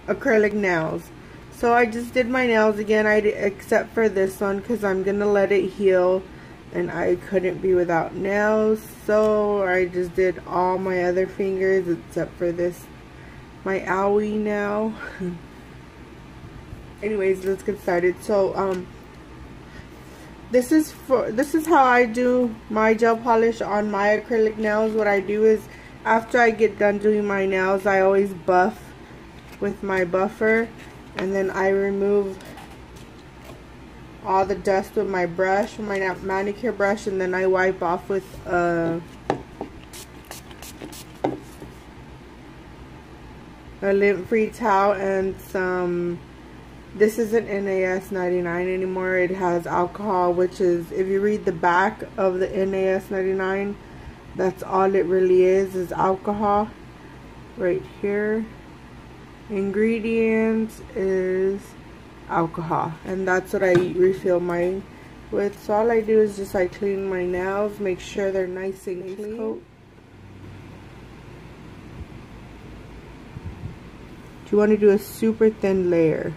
acrylic nails. So I just did my nails again, except for this one, because I'm gonna let it heal and I couldn't be without nails. So I just did all my other fingers except for this, my owie nail. Anyways, let's get started. So this is how I do my gel polish on my acrylic nails. What I do is, after I get done doing my nails, I always buff with my buffer, and then I remove all the dust with my brush, my manicure brush, and then I wipe off with a lint-free towel and some. This isn't NAS 99 anymore. It has alcohol, which is, if you read the back of the NAS 99, that's all it really is alcohol. Right here, ingredients is alcohol, and that's what I refill mine with. So all I do is just I clean my nails, make sure they're nice and clean. You want to do a super thin layer.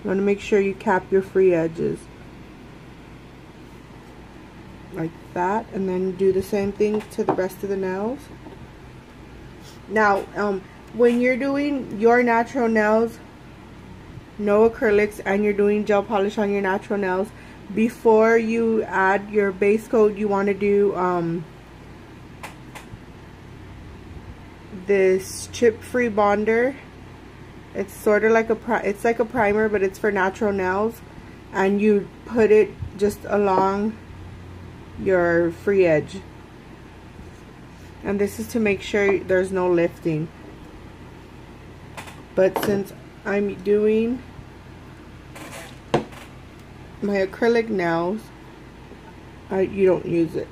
You want to make sure you cap your free edges like that, and then do the same thing to the rest of the nails. Now when you're doing your natural nails, no acrylics, and you're doing gel polish on your natural nails, before you add your base coat, you want to do this chip free bonder. It's sort of like it's like a primer, but it's for natural nails, and you put it just along your free edge, and this is to make sure there's no lifting. But since I'm doing my acrylic nails, you don't use it.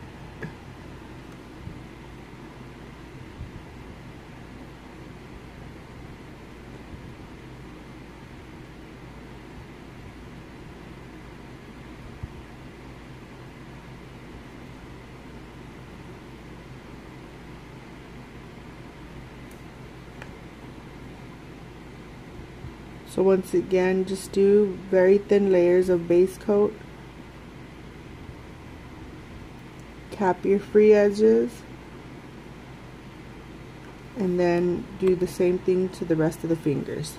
So once again, just do very thin layers of base coat. Cap your free edges. And then do the same thing to the rest of the fingers.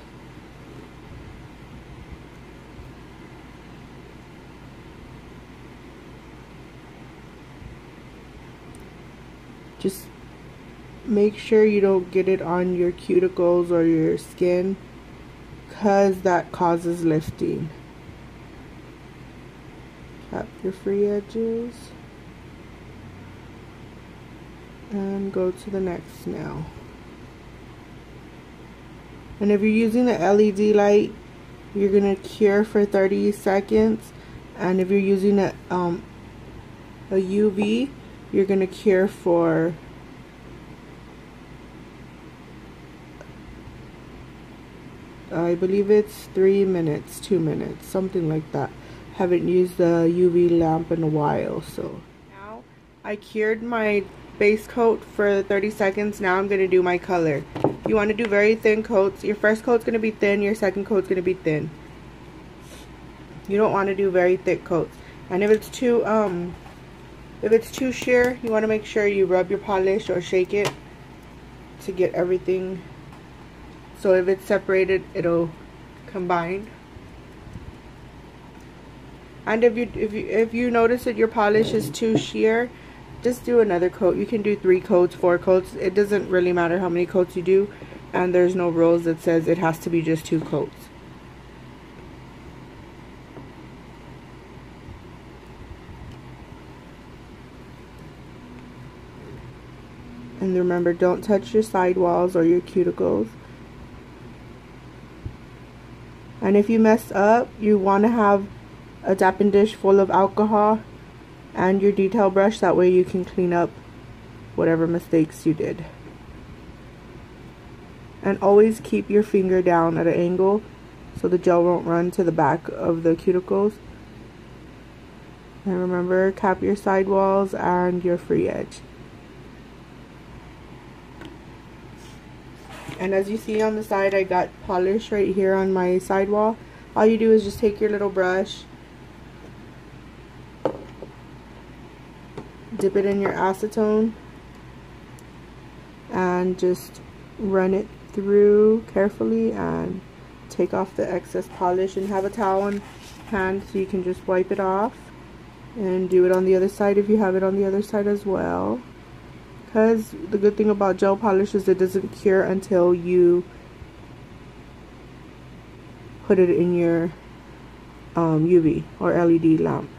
Just make sure you don't get it on your cuticles or your skin, because that causes lifting. Cap your free edges and go to the next nail. And if you're using the LED light, you're gonna cure for 30 seconds, and if you're using a UV, you're gonna cure for I believe it's 3 minutes, 2 minutes, something like that. Haven't used the UV lamp in a while. So now I cured my base coat for 30 seconds. Now I'm going to do my color. You want to do very thin coats. Your first coat's going to be thin, your second coat's going to be thin. You don't want to do very thick coats. And if it's too sheer, you want to make sure you rub your polish or shake it to get everything. So if it's separated, it'll combine. And if you notice that your polish is too sheer, just do another coat. You can do 3 coats, 4 coats. It doesn't really matter how many coats you do, and there's no rules that says it has to be just 2 coats. And remember, don't touch your sidewalls or your cuticles. And if you mess up, you want to have a tapping dish full of alcohol and your detail brush. That way you can clean up whatever mistakes you did. And always keep your finger down at an angle so the gel won't run to the back of the cuticles. And remember, cap your sidewalls and your free edge. And as you see on the side, I got polish right here on my sidewall. All you do is just take your little brush, dip it in your acetone, and just run it through carefully and take off the excess polish, and have a towel on hand so you can just wipe it off, and do it on the other side if you have it on the other side as well. Because the good thing about gel polish is it doesn't cure until you put it in your UV or LED lamp.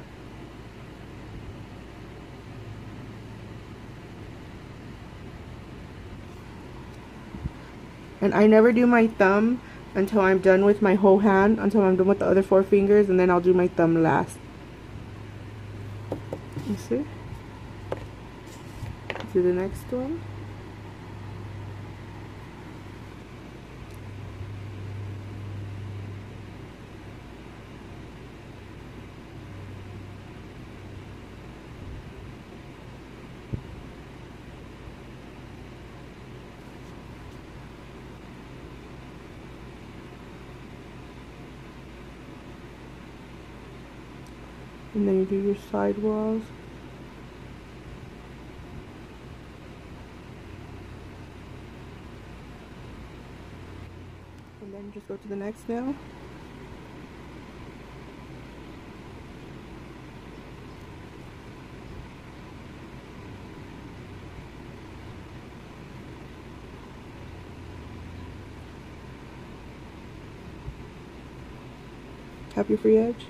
And I never do my thumb until I'm done with my whole hand, until I'm done with the other 4 fingers, and then I'll do my thumb last. You see? Do the next one. And then you do your side walls. And then just go to the next nail. Tap your free edge.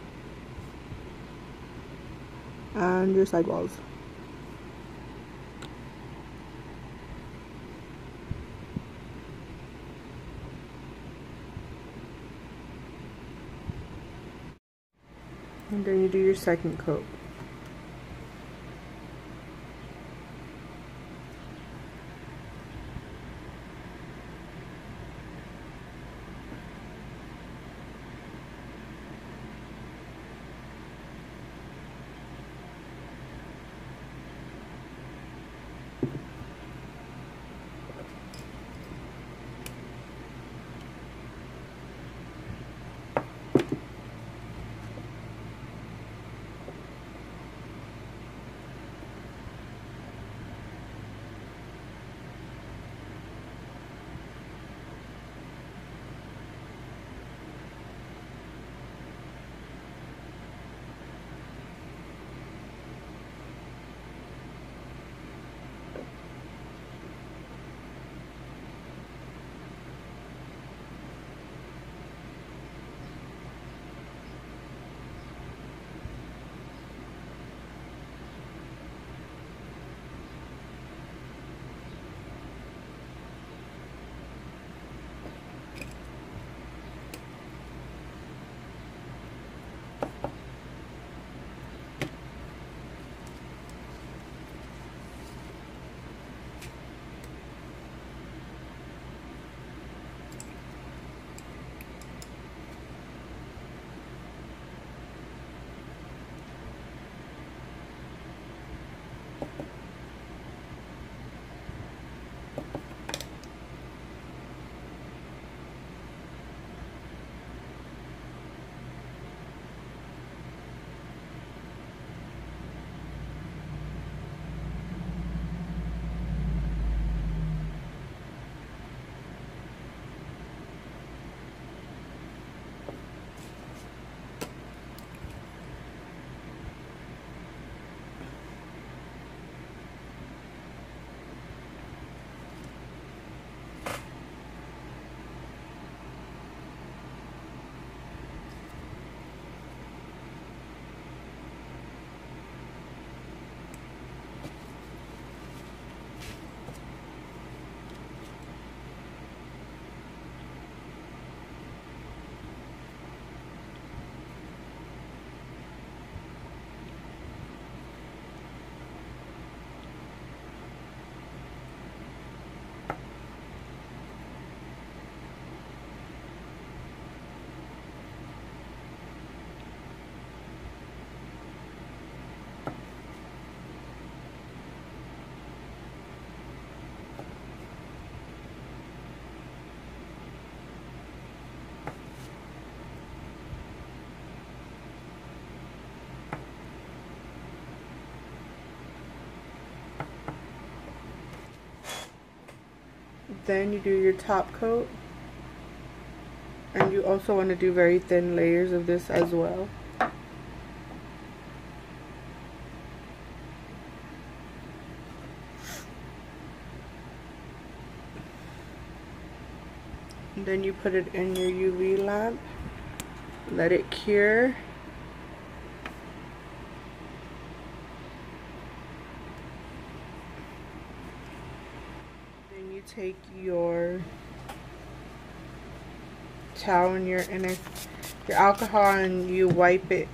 And your side walls. And then you do your second coat. Then you do your top coat, and you also want to do very thin layers of this as well. And then you put it in your UV lamp, let it cure. Then you take your towel and your alcohol and you wipe it.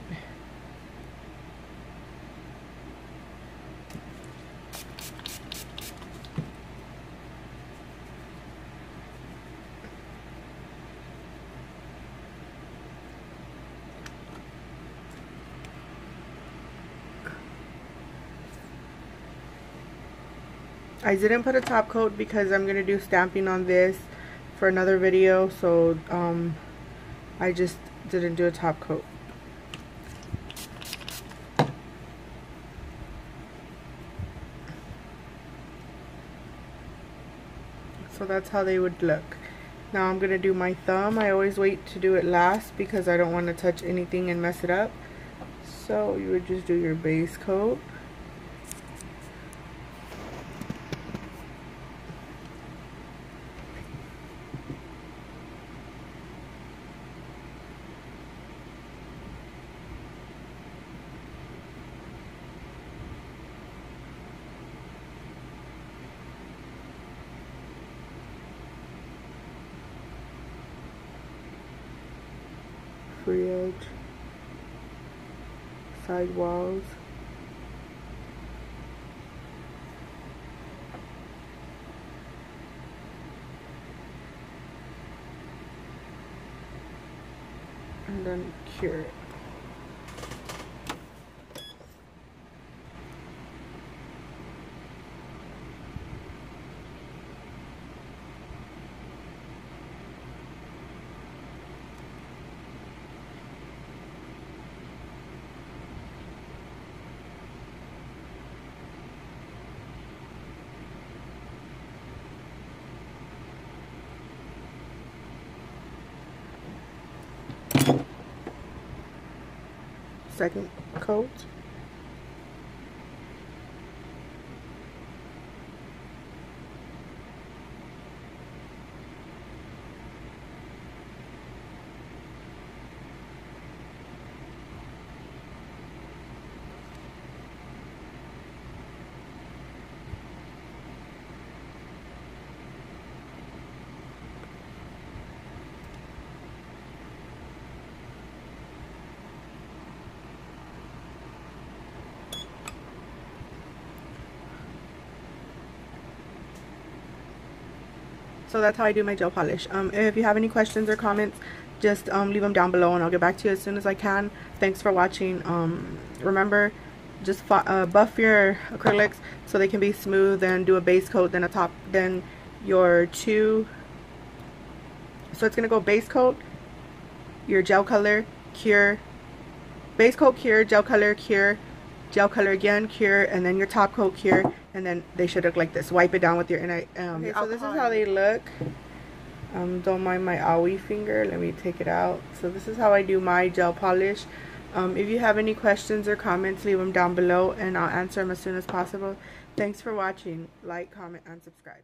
I didn't put a top coat because I'm going to do stamping on this for another video, so I just didn't do a top coat. So that's how they would look. Now I'm going to do my thumb. I always wait to do it last because I don't want to touch anything and mess it up. So you would just do your base coat. Free edge, side walls, and then cure it. Second coat. So that's how I do my gel polish. If you have any questions or comments, just leave them down below and I'll get back to you as soon as I can. Thanks for watching. Remember, just buff your acrylics so they can be smooth, and do a base coat, then a top, then your two. So it's gonna go base coat, your gel color, cure, base coat, cure, gel color, cure, gel color again, cure, and then your top coat, cure, and then they should look like this. Wipe it down with your okay, so this is how they look. Don't mind my owie finger, let me take it out. So this is how I do my gel polish. If you have any questions or comments, leave them down below and I'll answer them as soon as possible. Thanks for watching. Like, comment, and subscribe.